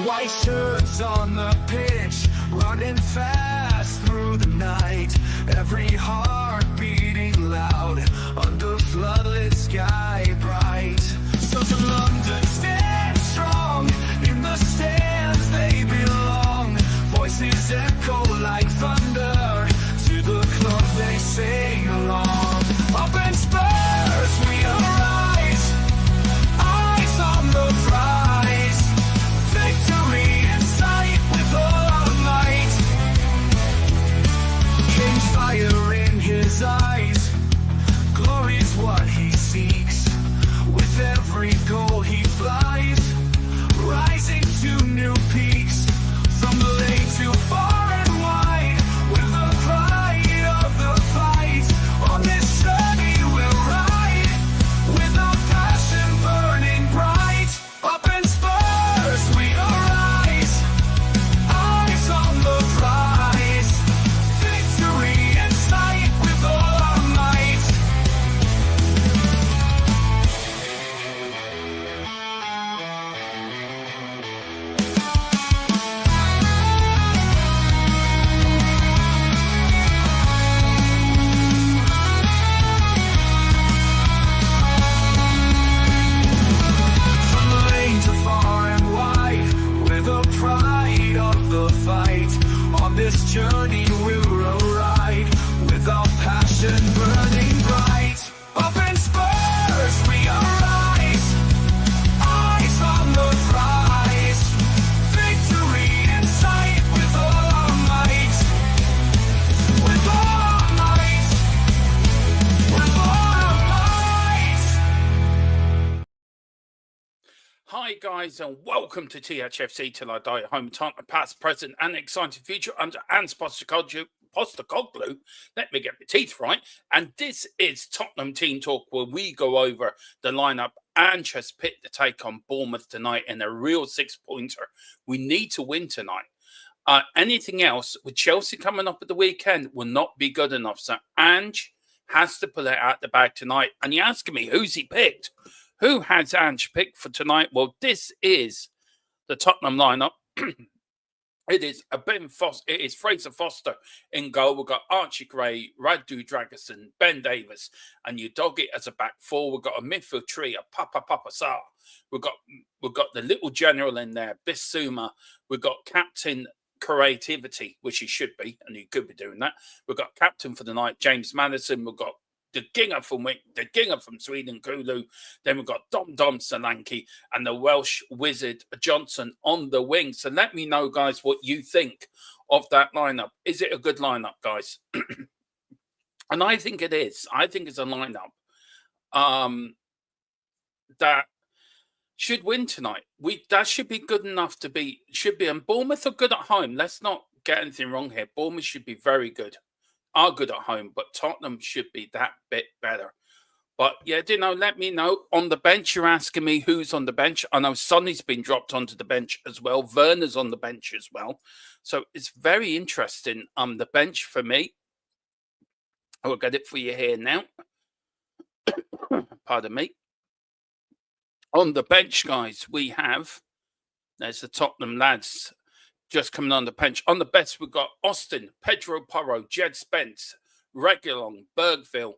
White shirts on the pitch, running fast through the night. Every heart beating loud under floodlit sky bright. So to London, stand strong. In the stands they belong. Voices echo like thunder. To the club they sing along. Up in Spurs we arise. Eyes on the prize. Victory in sight with all our might. King's fire in his eyes. Glory's what he seeks. With every goal he flies, rising to new peaks. From the lake to far and wide, with the pride of the fight. On this journey we'll ride, with our passion burning bright. Up in Spurs we arise, eyes on the prize. Victory in sight with all our might. From the lane to far and wide, with the pride of the fight. On this journey we'll ride, with our passion burning bright. Up in Spurs we arise, eyes on the prize. Victory in sight with all our might. With all our might. With all our might. Hi guys and welcome to THFC Till I Die at Home. Tottenham past, present and exciting future under Ange Postecoglou. Let me get my teeth right. And this is Tottenham Team Talk, where we go over the lineup. Ange has picked to take on Bournemouth tonight in a real 6-pointer. We need to win tonight. Anything else with Chelsea coming up at the weekend will not be good enough. So Ange has to pull it out the bag tonight. And you're asking me, who's he picked? Who has Ange picked for tonight? Well, this is the Tottenham lineup. It is it is Fraser Foster in goal. We've got Archie Gray, Radu Dragerson, Ben Davis, and Udogie as a back four. We've got a midfield trio, Papa Sarr. We've got the little general in there, Bissouma. We've got captain creativity, which he should be, and he could be doing that. We've got captain for the night, James Maddison. We've got the Ginger from Sweden, Kulu. Then we've got Dom Solanke and the Welsh wizard Johnson on the wing. So let me know, guys, what you think of that lineup. Is it a good lineup, guys? And I think it is. I think it's a lineup that should win tonight. That should be good enough to be. And Bournemouth are good at home. Let's not get anything wrong here. Bournemouth should be very good. Are good at home, but Tottenham should be that bit better. But yeah, let me know. On the bench, you're asking me who's on the bench. I know Sonny's been dropped onto the bench as well. Werner's on the bench as well. So it's very interesting. The bench for me. I will get it for you here now. Pardon me. On the bench, guys, we have, there's the Tottenham lads just coming on the bench. On the bench, we've got Austin, Pedro Porro, Jed Spence, Reguilon, Bergville,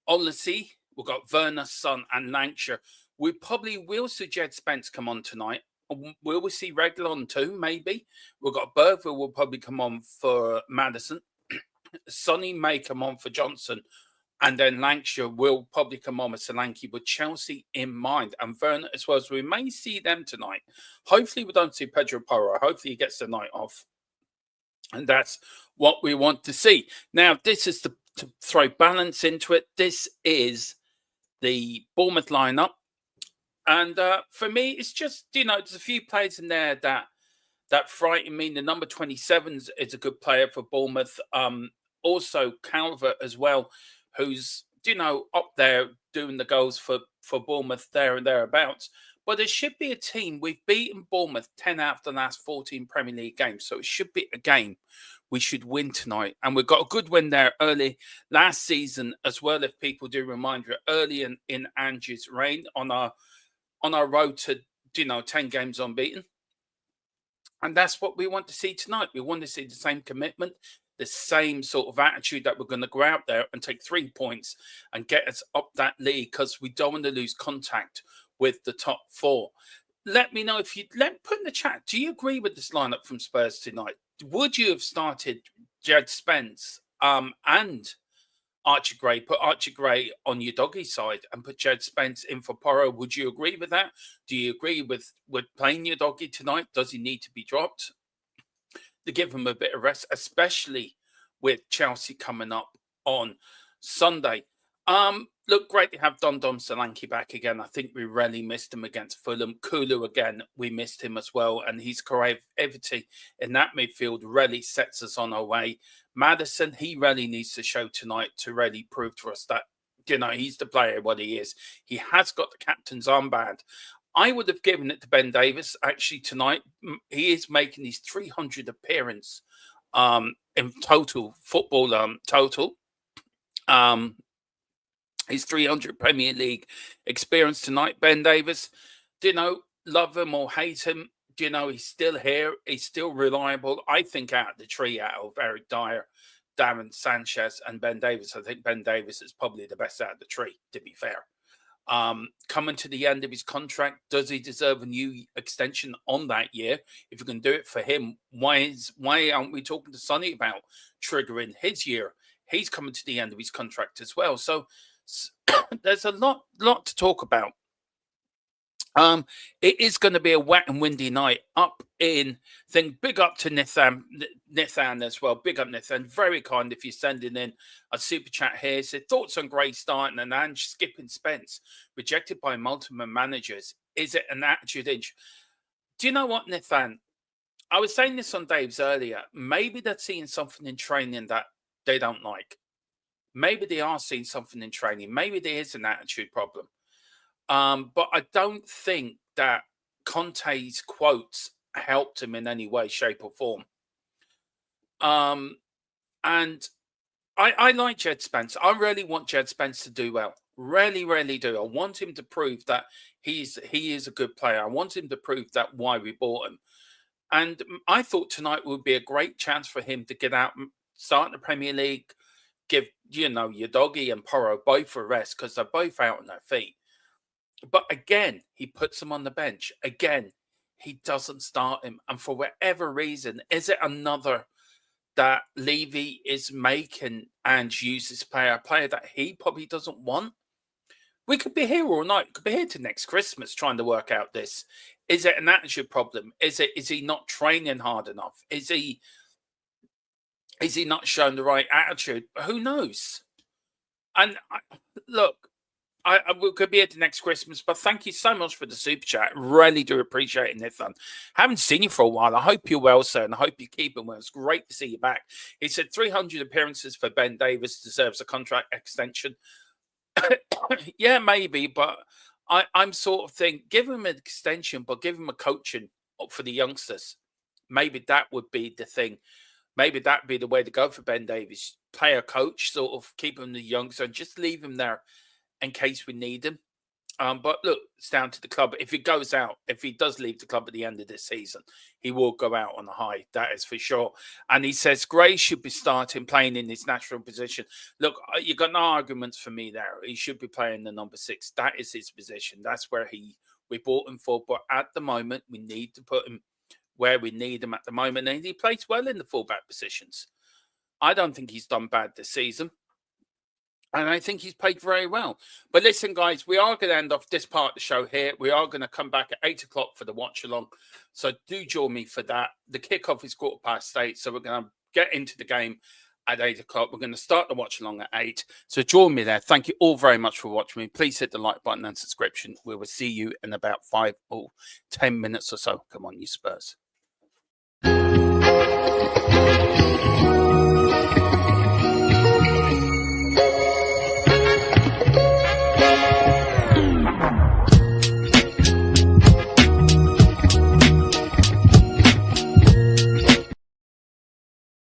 Oliseh. We've got Werner, Son, and Lancashire. We probably will see Jed Spence come on tonight. Will we see Reguilon too? Maybe. We've got Bergville will probably come on for Maddison. Sonny may come on for Johnson. And then Lancashire will probably come on with Solanke with Chelsea in mind. And Werner as well. So we may see them tonight. Hopefully we don't see Pedro Porro. Hopefully he gets the night off. And that's what we want to see. Now, this is to throw balance into it. This is the Bournemouth lineup. And for me, it's just, there's a few players in there that frighten me. The number 27 is a good player for Bournemouth. Also, Calvert as well, who's, up there doing the goals for Bournemouth there and thereabouts. But it should be a team. We've beaten Bournemouth 10 out of the last 14 Premier League games. So it should be a game we should win tonight. And we've got a good win there early last season as well, if people do remind you, early in Ange's reign on our road to, 10 games unbeaten. And that's what we want to see tonight. We want to see the same commitment, the same sort of attitude that we're going to go out there and take 3 points and get us up that league, because we don't want to lose contact with the top 4. Let me know if you put in the chat. Do you agree with this lineup from Spurs tonight? Would you have started Jed Spence and Archie Gray? Put Archie Gray on your doggy side and put Jed Spence in for Porro. Would you agree with that? Do you agree with playing your doggy tonight? Does he need to be dropped to give him a bit of rest, especially with Chelsea coming up on Sunday? Look, great to have Dom Solanke back again. I think we really missed him against Fulham. Kulu again, we missed him as well. And his creativity in that midfield really sets us on our way. Maddison, he really needs to show tonight to really prove to us that, he's the player what he is. He has got the captain's armband. I would have given it to Ben Davies actually tonight. He is making his 300 appearance in total football total. His 300 Premier League experience tonight. Ben Davies, love him or hate him, he's still here. He's still reliable. I think out of the tree, out of Eric Dyer, Darren Sanchez and Ben Davies, I think Ben Davies is probably the best out of the tree, to be fair. Coming to the end of his contract, does he deserve a new extension on that year? If you can do it for him, why aren't we talking to Sonny about triggering his year? He's coming to the end of his contract as well. So there's a lot to talk about. It is going to be a wet and windy night up in thing. Big up to Nithan as well. Big up Nithan. Very kind if you're sending in a super chat here. So thoughts on Gray starting and Ange skipping Spence, rejected by multiple managers. Is it an attitude inch? Do you know what, Nithan? I was saying this on Dave's earlier. Maybe they're seeing something in training that they don't like. Maybe they are seeing something in training. Maybe there is an attitude problem. But I don't think that Conte's quotes helped him in any way, shape, or form. And I like Jed Spence. I really want Jed Spence to do well. Really, really do. I want him to prove that he is a good player. I want him to prove that why we bought him. And I thought tonight would be a great chance for him to get out, start in the Premier League, give, your doggy and Porro both a rest because they're both out on their feet. But again, he puts him on the bench. Again, he doesn't start him. And for whatever reason, is it another that Levy is making and use this player, a player that he probably doesn't want? We could be here all night. We could be here to next Christmas trying to work out this. Is it an attitude problem? Is he not training hard enough? Is he not showing the right attitude? Who knows? And look, we could be here to next Christmas, but thank you so much for the super chat. Really do appreciate it, Nathan. Haven't seen you for a while. I hope you're well, sir, and I hope you're keeping well. It's great to see you back. He said 300 appearances for Ben Davies deserves a contract extension. Yeah, maybe, but I'm sort of thinking, give him an extension, but give him a coaching for the youngsters. Maybe that would be the thing. Maybe that would be the way to go for Ben Davies. Play a coach, sort of keep him the youngster, and just leave him there in case we need him. But look, it's down to the club. If he goes out, if he does leave the club at the end of this season, he will go out on a high. That is for sure. And he says Gray should be starting, playing in his natural position. Look, you got no arguments for me there. He should be playing the number 6. That is his position. That's where we bought him for. But at the moment, we need to put him where we need him at the moment. And he plays well in the fullback positions. I don't think he's done bad this season. And I think he's played very well. But listen, guys, we are going to end off this part of the show here. We are going to come back at 8 o'clock for the watch-along. So do join me for that. The kickoff is 8:15. So we're going to get into the game at 8 o'clock. We're going to start the watch-along at 8. So join me there. Thank you all very much for watching me. Please hit the like button and subscription. We will see you in about 5 or 10 minutes or so. Come on, you Spurs.